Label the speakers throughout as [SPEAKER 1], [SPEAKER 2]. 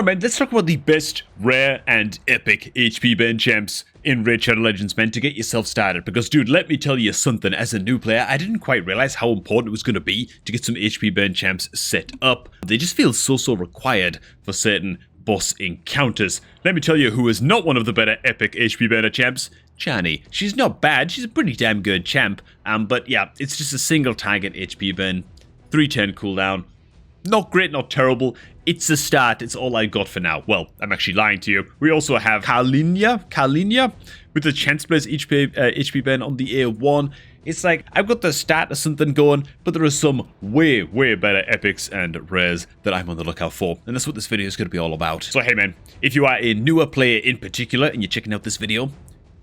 [SPEAKER 1] Alright man, let's talk about the best rare and epic HP burn champs in Raid Shadow Legends, man, to get yourself started. Because dude, let me tell you something, as a new player, I didn't quite realize how important it was going to be to get some HP burn champs set up. They just feel so required for certain boss encounters. Let me tell you who is not one of the better epic HP burner champs. Chani. She's not bad, she's a pretty damn good champ, but yeah, it's just a single target HP burn, 310 cooldown. Not great, not terrible. It's a start. It's all I got for now. Well, I'm actually lying to you. We also have Kalinia with the chance to place HP burn on the A1. It's like, I've got the start of something going, but there are some way better epics and rares that I'm on the lookout for. And that's what this video is going to be all about. So hey man, if you are a newer player in particular and you're checking out this video,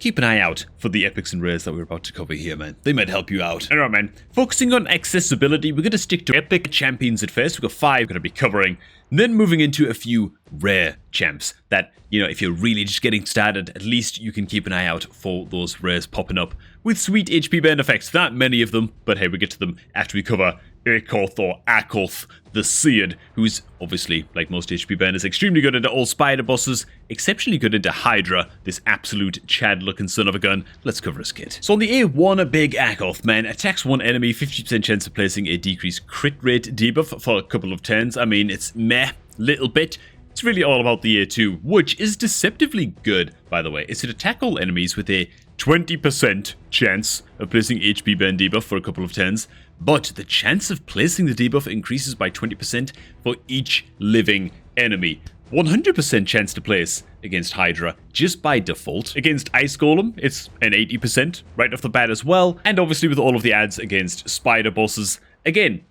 [SPEAKER 1] keep an eye out for the epics and rares that we're about to cover here, man. They might help you out. Alright, man. Focusing on accessibility, we're going to stick to epic champions at first. We've got 5 we're going to be covering. And then moving into a few rare champs that, you know, if you're really just getting started, at least you can keep an eye out for those rares popping up with sweet HP burn effects. Not many of them, but hey, we get to them after we cover Akoth or Akoth the Seared, who's obviously, like most HP burners, extremely good into all spider bosses, exceptionally good into Hydra, this absolute Chad-looking son of a gun. Let's cover his kit. So on the A1, big Akoth, man, attacks one enemy, 50% chance of placing a decreased crit rate debuff for a couple of turns. I mean, it's meh, little bit. It's really all about the A2, which is deceptively good, by the way. It's to attack all enemies with a 20% chance of placing HP burn debuff for a couple of turns, but the chance of placing the debuff increases by 20% for each living enemy. 100% chance to place against Hydra just by default. Against Ice Golem, it's an 80% right off the bat as well, and obviously with all of the adds against spider bosses, again,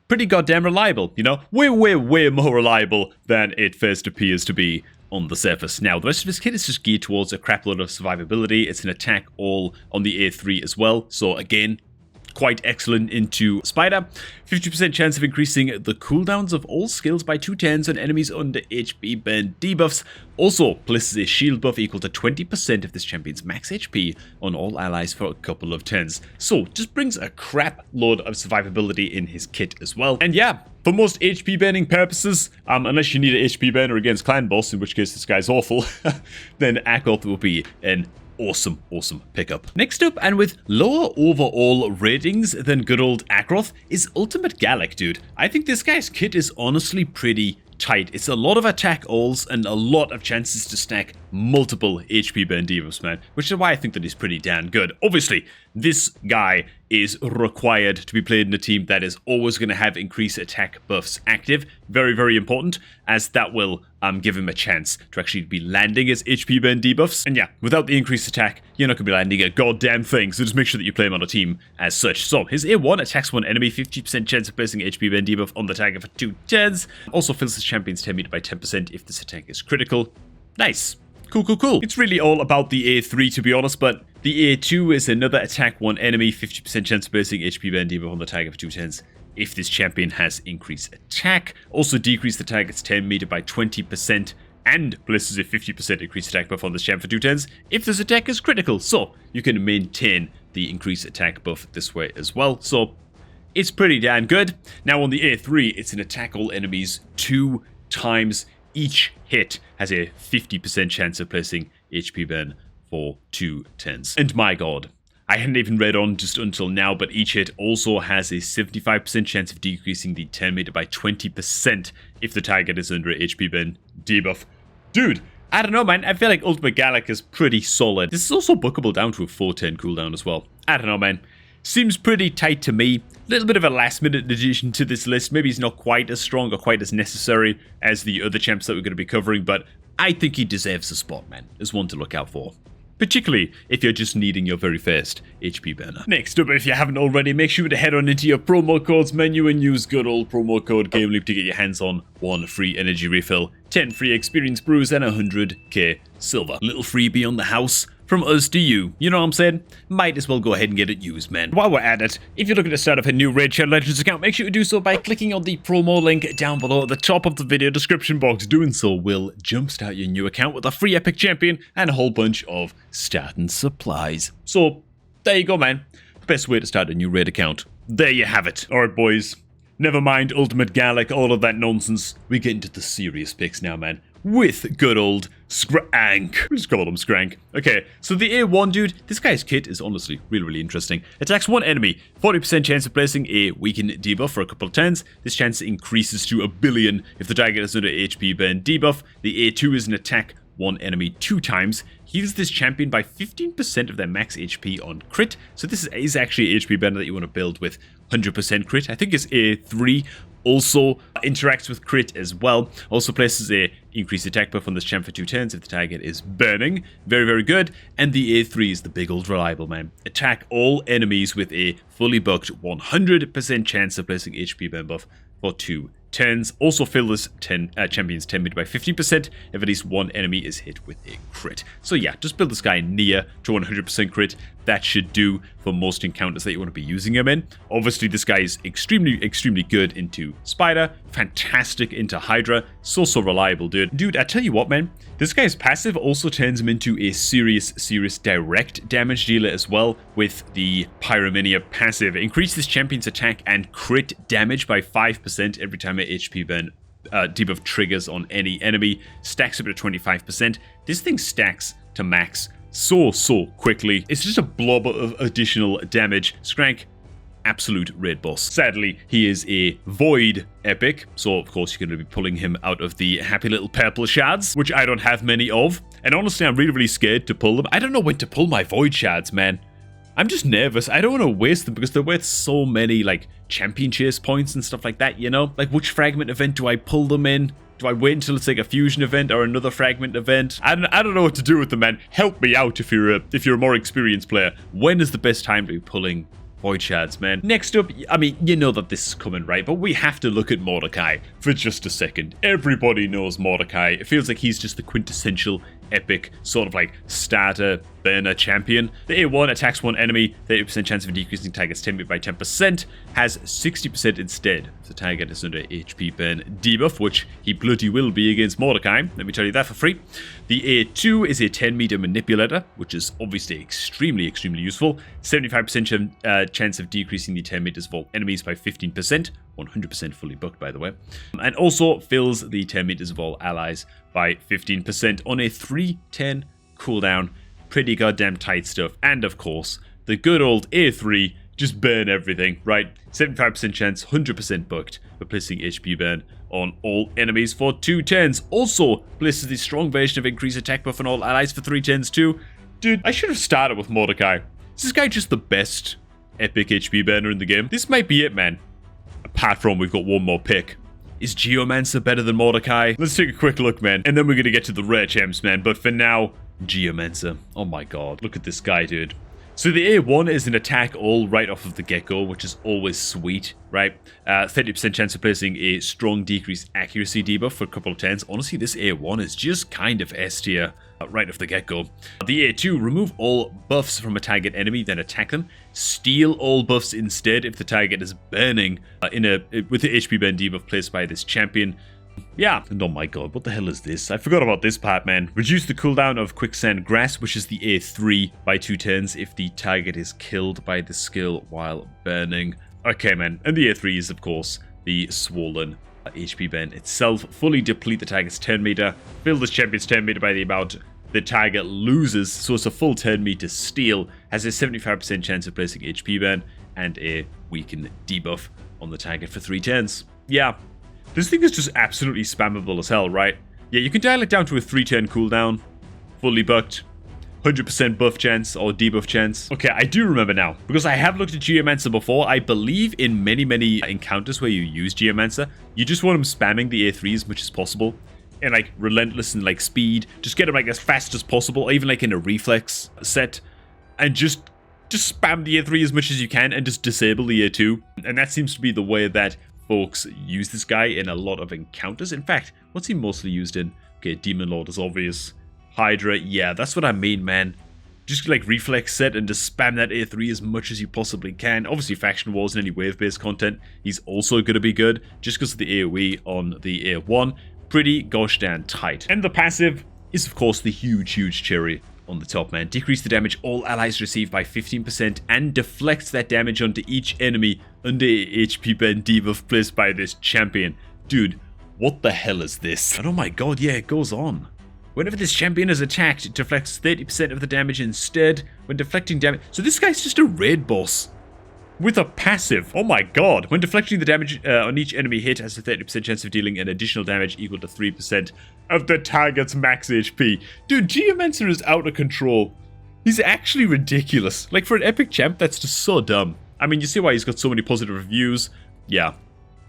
[SPEAKER 1] pretty goddamn reliable, you know? Way more reliable than it first appears to be on the surface. Now, the rest of his kit is just geared towards a crapload of survivability. It's an attack all on the A3 as well, so again, quite excellent into Spider. 50% chance of increasing the cooldowns of all skills by 2 turns on enemies under HP burn debuffs. Also places a shield buff equal to 20% of this champion's max HP on all allies for a couple of turns. So just brings a crap load of survivability in his kit as well. And yeah, for most HP burning purposes, unless you need an HP burner against clan boss, in which case this guy's awful, then Akoth will be an awesome pickup. Next up, and with lower overall ratings than good old Akoth, is Ultimate Gallic, dude. I think this guy's kit is honestly pretty tight. It's a lot of attack alls and a lot of chances to stack multiple HP burn debuffs, man, which is why I think that he's pretty damn good. Obviously, this guy is required to be played in a team that is always going to have increased attack buffs active. Very important, as that will give him a chance to actually be landing his HP burn debuffs. And yeah, without the increased attack, you're not going to be landing a goddamn thing, so just make sure that you play him on a team as such. So his A1 attacks one enemy, 50% chance of placing HP burn debuff on the target for 2 turns. Also fills his champion's 10 meter by 10% if this attack is critical. Nice. Cool. It's really all about the A3, to be honest, but the A2 is another attack one enemy, 50% chance of placing HP burn debuff on the target for 2 turns if this champion has increased attack. Also decrease the target's 10 meter by 20% and places a 50% increased attack buff on this champ for 2 turns if this attack is critical. So you can maintain the increased attack buff this way as well. So it's pretty damn good. Now on the A3, it's an attack all enemies 2 times. Each hit has a 50% chance of placing HP burn for 2 turns. And my god, I hadn't even read on just until now, but each hit also has a 75% chance of decreasing the 10 meter by 20% if the target is under a HP burn debuff. Dude, I don't know, man. I feel like Ultimate Gallic is pretty solid. This is also bookable down to a 410 cooldown as well. I don't know, man. Seems pretty tight to me. A little bit of a last-minute addition to this list. Maybe he's not quite as strong or quite as necessary as the other champs that we're going to be covering, but I think he deserves a spot, man, as one to look out for. Particularly if you're just needing your very first HP burner. Next up, if you haven't already, make sure to head on into your promo codes menu and use good old promo code GameLoop to get your hands on 1 free energy refill, 10 free experience brews, and 100k silver. Little freebie on the house from us to you. You know what I'm saying? Might as well go ahead and get it used, man. While we're at it, if you're looking to start up a new Raid Shadow Legends account, make sure to do so by clicking on the promo link down below at the top of the video description box. Doing so will jumpstart your new account with a free epic champion and a whole bunch of starting supplies. So, there you go, man. Best way to start a new Raid account. There you have it. Alright, boys. Never mind Ultimate Gallic, all of that nonsense. We get into the serious picks now, man. with good old Skrank. We'll just call him Skrank. Okay, so the A1 dude, this guy's kit is honestly really interesting. Attacks one enemy, 40% chance of placing a weaken debuff for a couple of turns. This chance increases to 1 billion if the target is under HP burn debuff. The A2 is an attack one enemy 2 times. Heals this champion by 15% of their max HP on crit. So this is actually a HP burner that you want to build with 100% crit. I think his A3 also interacts with crit as well. Also places a increased attack buff on this champ for 2 turns if the target is burning. Very good. And the A3 is the big old reliable man. Attack all enemies with a fully bugged 100% chance of placing HP burn buff for 2 turns. Also fill this champion's 10 meter by 50% if at least one enemy is hit with a crit. So yeah, just build this guy near to 100% crit. That should do for most encounters that you want to be using him in. Obviously, this guy is extremely good into Spider, fantastic into Hydra, so reliable, dude. Dude, I tell you what, man, this guy's passive also turns him into a serious direct damage dealer as well with the Pyromania passive. Increase this champion's attack and crit damage by 5% every time an HP burn debuff triggers on any enemy. Stacks up to 25%. This thing stacks to max so quickly. It's just a blob of additional damage. Skrank, absolute raid boss. Sadly, he is a void epic, so of course you're going to be pulling him out of the happy little purple shards, which I don't have many of. And honestly, I'm really scared to pull them. I don't know when to pull my void shards, man. I'm just nervous. I don't want to waste them because they're worth so many, like, champion chase points and stuff like that, you know? Like, which fragment event do I pull them in? Do I wait until it's like a fusion event or another fragment event? I don't know what to do with them, man. Help me out if you're a more experienced player. When is the best time to be pulling void shards, man? Next up, I mean, you know that this is coming, right? But we have to look at Mordecai for just a second. Everybody knows Mordecai. It feels like he's just the quintessential epic sort of like starter burner champion. The A1 attacks one enemy, 30% chance of decreasing target's 10 by 10%, has 60% instead if the target is under HP burn debuff, which he bloody will be against Mordecai, let me tell you that for free. The A2 is a 10 meter manipulator, which is obviously extremely useful. 75% chance of decreasing the 10 meters of all enemies by 15%, 100% fully booked by the way, and also fills the 10 meters of all allies by 15% on a 3-10 cooldown. Pretty goddamn tight stuff. And of course, the good old A3, just burn everything, right? 75% chance, 100% booked for placing HP burn on all enemies for 2 turns. Also places the strong version of increased attack buff on all allies for 3 turns too. Dude, I should have started with Mordecai. Is this guy just the best epic HP burner in the game? This might be it, man. Apart from we've got one more pick. Is Geomancer better than Mordecai? Let's take a quick look, man. And then we're going to get to the rare champs, man. But for now, Geomancer. Oh my god. Look at this guy, dude. So the A1 is an attack all right off of the get-go, which is always sweet, right? 30% chance of placing a strong decreased accuracy debuff for a couple of turns. Honestly, this A1 is just kind of S tier right off the get-go. The A2, remove all buffs from a target enemy, then attack them. Steal all buffs instead if the target is burning with the HP burn debuff placed by this champion. Yeah, and oh my god, what the hell is this? I forgot about this part, man. Reduce the cooldown of Quicksand Grass, which is the A3, by 2 turns if the target is killed by the skill while burning. Okay, man, and the A3 is, of course, the Swollen HP burn itself. Fully deplete the target's turn meter, fill this champion's turn meter by the amount the target loses, so it's a full turn meter steal, has a 75% chance of placing HP burn, and a weaken debuff on the target for 3 turns. Yeah. This thing is just absolutely spammable as hell, right? Yeah, you can dial it down to a 3-turn cooldown, fully bucked, 100% buff chance or debuff chance. Okay, I do remember now, because I have looked at Geomancer before. I believe in many encounters where you use Geomancer, you just want him spamming the A3 as much as possible. And like relentless and like speed, just get him like as fast as possible, or even like in a reflex set, and just spam the A3 as much as you can and just disable the A2. And that seems to be the way that folks use this guy in a lot of encounters. In fact, what's he mostly used in? Okay, Demon Lord is obvious. Hydra, yeah, that's what I mean, man. Just like reflex set and just spam that A3 as much as you possibly can. Obviously, Faction Wars and any wave-based content, he's also going to be good, just because of the AoE on the A1. Pretty gosh damn tight. And the passive is, of course, the huge cherry on the top, man. Decrease the damage all allies receive by 15% and deflects that damage onto each enemy under HP burn debuff placed by this champion. Dude, What the hell is this? And oh my god, yeah, it goes on. Whenever this champion is attacked, it deflects 30% of the damage instead when deflecting damage. So this guy's just a raid boss with a passive. Oh my god. When deflecting the damage on each enemy hit has a 30% chance of dealing an additional damage equal to 3% of the target's max HP. Dude, Geomancer is out of control. He's actually ridiculous. Like, for an epic champ, that's just so dumb. I mean, you see why he's got so many positive reviews. Yeah,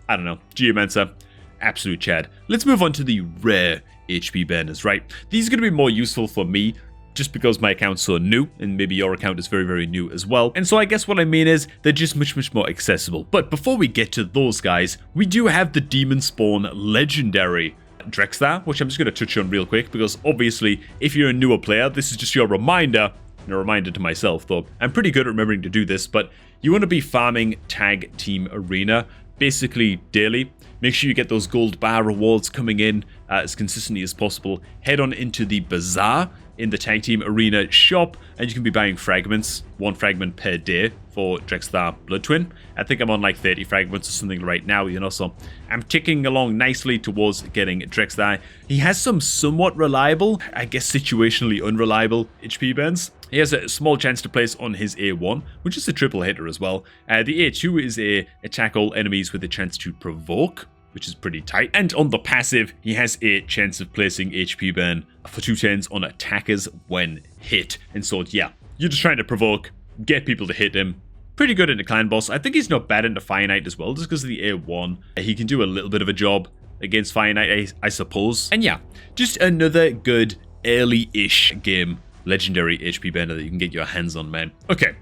[SPEAKER 1] I don't know. Geomancer, absolute chad. Let's move on to the rare HP burners, right? These are going to be more useful for me just because my account's so new, and maybe your account is very, very new as well. And so I guess what I mean is they're just much, much more accessible. But before we get to those guys, we do have the Demon Spawn Legendary Drexthar, which I'm just going to touch on real quick because obviously if you're a newer player, this is just your reminder, and a reminder to myself, though I'm pretty good at remembering to do this, but you want to be farming Tag Team Arena basically daily. Make sure you get those gold bar rewards coming in as consistently as possible. Head on into the bazaar in the Tag Team Arena shop, and you can be buying fragments, 1 fragment per day for Drexthar Blood Twin. I think I'm on like 30 fragments or something right now, you know, so I'm ticking along nicely towards getting Drexthar. He has some somewhat reliable, I guess situationally unreliable HP burns. He has a small chance to place on his A1, which is a triple hitter as well. The A2 is a attack all enemies with a chance to provoke, which is pretty tight. And on the passive, he has a chance of placing HP burn for 2 turns on attackers when hit. And so, yeah, you're just trying to provoke, get people to hit him. Pretty good into Clan Boss. I think he's not bad into Fire Knight as well, just because of the A1. He can do a little bit of a job against Fire Knight, I suppose. And yeah, just another good early-ish game legendary HP burner that you can get your hands on, man. Okay.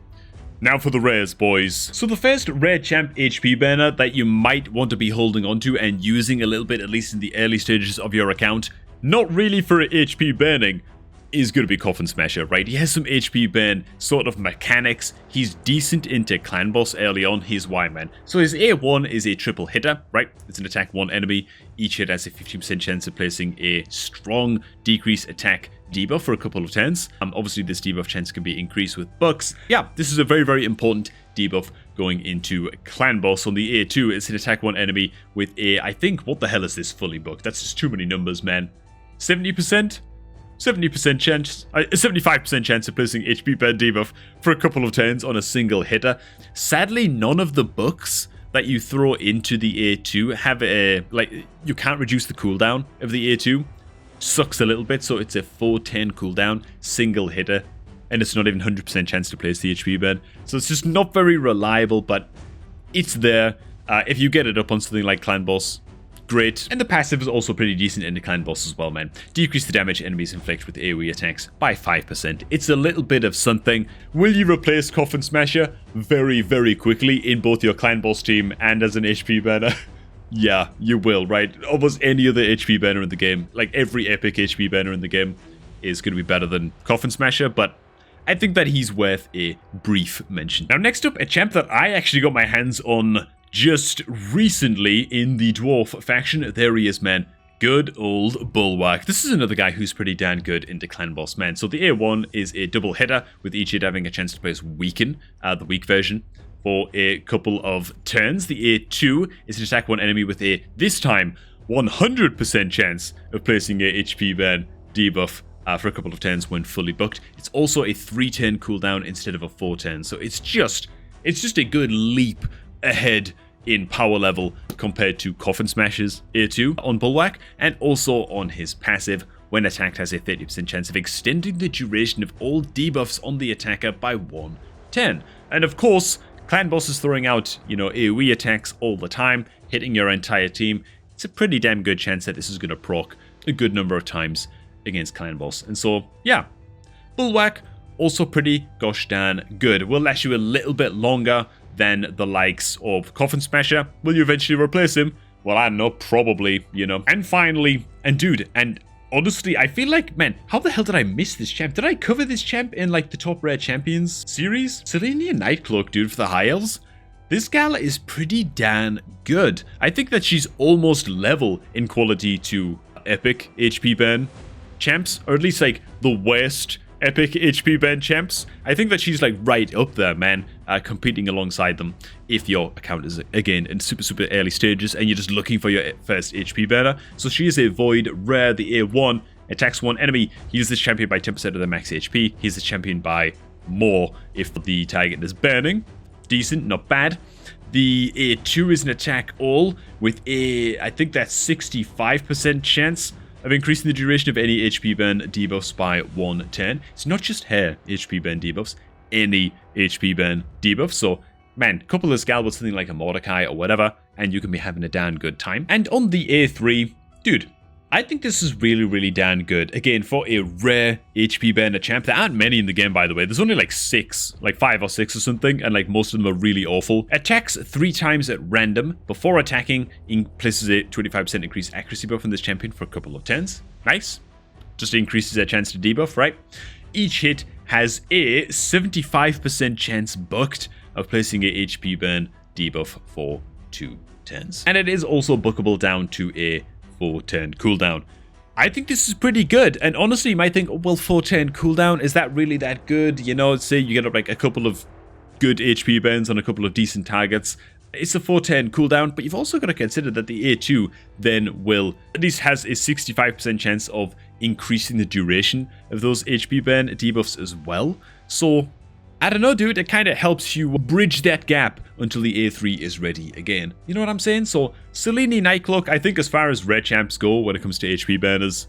[SPEAKER 1] Now for the rares, boys. So the first rare champ HP burner that you might want to be holding onto and using a little bit, at least in the early stages of your account, not really for HP burning, is going to be Coffin Smasher, right? He has some HP burn sort of mechanics. He's decent into Clan Boss early on. He's Y-Man. So his A1 is a triple hitter, right? It's an attack 1 enemy. Each hit has a 50% chance of placing a strong decrease attack debuff for a couple of turns. Obviously, this debuff chance can be increased with bucks. Yeah, this is a very, very important debuff going into Clan Boss. On the A2, it's an attack 1 enemy with a, I think, what the hell is this fully booked? That's just too many numbers, man. 70%? 70% chance, 75% chance of placing HP burn debuff for a couple of turns on a single hitter. Sadly, none of the books that you throw into the A2 have a, like, you can't reduce the cooldown of the A2. Sucks a little bit, so it's a 410 cooldown, single hitter, and it's not even 100% chance to place the HP burn. So it's just not very reliable, but it's there. If you get it up on something like Clan Boss, great. And the passive is also pretty decent in the Clan Boss as well, man. Decrease the damage enemies inflict with AoE attacks by 5%. It's a little bit of something. Will you replace Coffin Smasher? Very, very quickly in both your Clan Boss team and as an HP burner. Yeah, you will, right? Almost any other HP burner in the game, like every epic HP burner in the game, is going to be better than Coffin Smasher, but I think that he's worth a brief mention. Now, next up, a champ that I actually got my hands on just recently in the Dwarf faction. There he is, man. Good old Bulwark. This is another guy who's pretty damn good into Clan Boss, man. So the A1 is a double hitter, with each hit having a chance to place Weaken, the weak version, for a couple of turns. The A2 is an attack 1 enemy with a, this time, 100% chance of placing a HP burn debuff for a couple of turns when fully booked. It's also a 3-turn cooldown instead of a 4-turn. So it's just a good leap ahead in power level compared to Coffin Smasher's A2 on Bulwark, and also on his passive. When attacked, has a 30% chance of extending the duration of all debuffs on the attacker by 1 turn. And of course, Clan Boss is throwing out, you know, AoE attacks all the time, hitting your entire team. It's a pretty damn good chance that this is going to proc a good number of times against Clan Boss. And so, yeah, Bulwark, also pretty gosh darn good. Will last you a little bit longer than the likes of Coffin Smasher. Will you eventually replace him? Well, I don't know, probably, you know. And finally, and dude, and honestly, I feel like, man, how the hell did I miss this champ? Did I cover this champ in, like, the Top Rare Champions series? Selenia Nightcloak, dude, for the high elves. This gal is pretty damn good. I think that she's almost level in quality to epic HP burn champs, or at least, like, the worst Epic HP Ben champs, I think that she's like right up there, man, competing alongside them. If your account is, again, in super early stages and you're just looking for your first HP banner. So she is a Void Rare, the A1, attacks one enemy, heals this champion by 10% of their max HP, heals this champion by more if the target is burning. Decent, not bad. The A2 is an attack all with I think that's 65% chance of increasing the duration of any HP burn debuffs by 1 turn. It's not just her HP burn debuffs, any HP burn debuffs. So, man, couple the Scald with something like a Mordecai or whatever, and you can be having a damn good time. And on the A3, dude, I think this is really damn good. Again, for a rare HP burner champ. There aren't many in the game, by the way. There's only like 6, like 5 or 6 or something, and like most of them are really awful. Attacks 3 times at random. Before attacking, places a 25% increased accuracy buff on this champion for a couple of turns. Nice. Just increases their chance to debuff, right? Each hit has a 75% chance bucked of placing a HP burn debuff for 2 turns. And it is also bookable down to a 4-turn cooldown. I think this is pretty good, and honestly you might think, oh, well, 4-turn cooldown, is that really that good? You know, say you get like a couple of good HP burns on a couple of decent targets. It's a 4-turn cooldown, but you've also got to consider that the A2 then will, at least has a 65% chance of increasing the duration of those HP burn debuffs as well. So, I don't know, dude, it kind of helps you bridge that gap until the A3 is ready again. You know what I'm saying? So, Selene Nightcloak, I think as far as rare champs go when it comes to HP burners,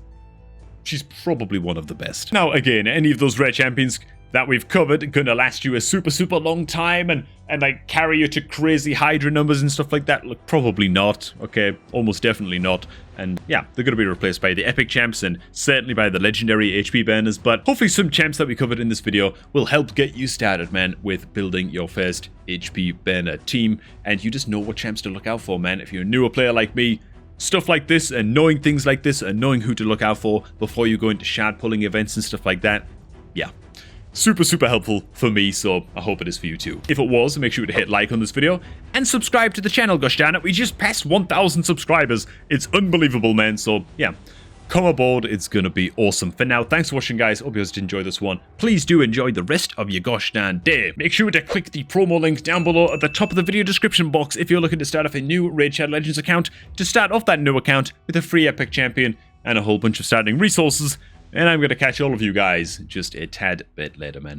[SPEAKER 1] she's probably one of the best. Now, again, any of those rare champions that we've covered gonna last you a super long time and like carry you to crazy Hydra numbers and stuff like that? Look, probably not, okay? Almost definitely not. And yeah, they're gonna be replaced by the epic champs and certainly by the legendary HP burners, but hopefully some champs that we covered in this video will help get you started, man, with building your first HP burner team, and you just know what champs to look out for, man. If you're a newer player like me, stuff like this and knowing things like this and knowing who to look out for before you go into shard pulling events and stuff like that, yeah. Super helpful for me, so I hope it is for you too. If it was, make sure to hit like on this video and subscribe to the channel, gosh darn it. We just passed 1,000 subscribers. It's unbelievable, man. So yeah, come aboard. It's gonna be awesome. For now, thanks for watching, guys. Hope you guys did enjoy this one. Please do enjoy the rest of your gosh darn day. Make sure to click the promo link down below at the top of the video description box if you're looking to start off a new Raid Shadow Legends account, to start off that new account with a free epic champion and a whole bunch of starting resources. And I'm going to catch all of you guys just a tad bit later, man.